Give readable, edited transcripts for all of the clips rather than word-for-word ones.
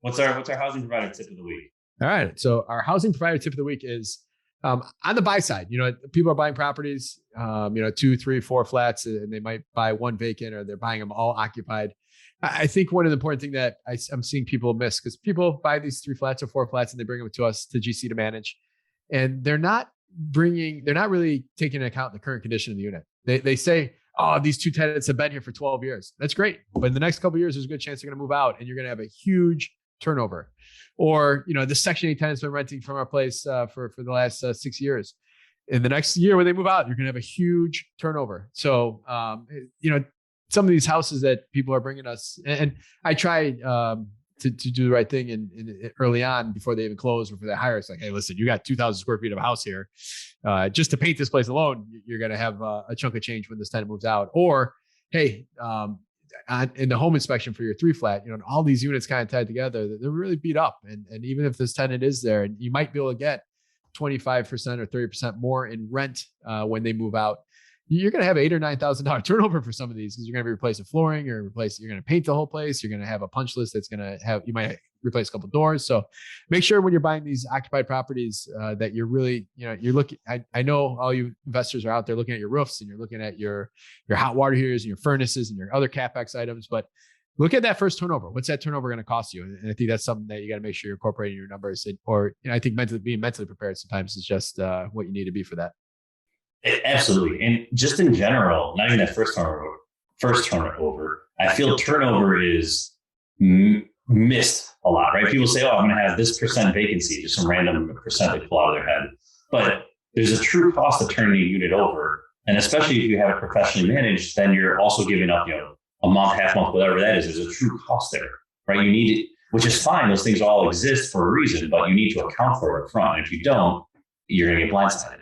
What's our housing provider tip of the week? All right. So our housing provider tip of the week is on the buy side. People are buying properties, 2, 3, 4 flats, and they might buy one vacant, or they're buying them all occupied. I think one of the important thing that I'm seeing people miss, because people buy these 3 flats or 4 flats and they bring them to us to GC to manage, and they're not really taking into account the current condition of the unit. They say, oh, these 2 tenants have been here for 12 years. That's great. But in the next couple of years, there's a good chance they're going to move out, and you're going to have a huge turnover. Or, the Section 8 tenant's been renting from our place for the last 6 years. In the next year when they move out, you're going to have a huge turnover. So, some of these houses that people are bringing us, and I try to do the right thing in early on before they even close or before they hire. It's like, hey, listen, you got 2,000 square feet of a house here. Just to paint this place alone, you're going to have a chunk of change when this tenant moves out. Or, hey, in the home inspection for your 3 flat, all these units kind of tied together, they're really beat up. And even if this tenant is there, and you might be able to get 25% or 30% more in rent when they move out, you're going to have $8,000 or $9,000 turnover for some of these, because you're going to be replacing flooring, you're going to paint the whole place. You're going to have a punch list that's going to you might replace a couple of doors. So make sure when you're buying these occupied properties that you're really, you're looking, I know all you investors are out there looking at your roofs, and you're looking at your hot water heaters and your furnaces and your other CapEx items, but look at that first turnover. What's that turnover going to cost you? And I think that's something that you got to make sure you're incorporating in your numbers. I think being mentally prepared sometimes is just what you need to be for that. Absolutely. And just in general, not even that first turnover, I feel turnover is missed a lot, right? People say, oh, I'm going to have this percent vacancy, just some random percent they pull out of their head. But there's a true cost of turning a unit over. And especially if you have it professionally managed, then you're also giving up, a month, half month, whatever that is. There's a true cost there, right? You need it, which is fine. Those things all exist for a reason, but you need to account for it up front. And if you don't, you're going to get blindsided.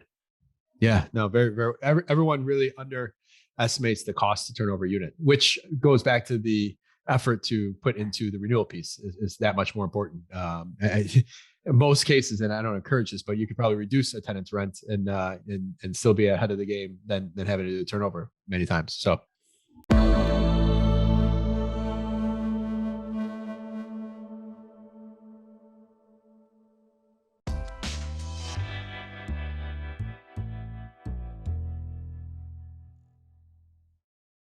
Yeah, no, very, very, everyone really underestimates the cost to turn over a unit, which goes back to the effort to put into the renewal piece is that much more important. In most cases, and I don't encourage this, but you could probably reduce a tenant's rent and still be ahead of the game than having to do the turnover many times. So.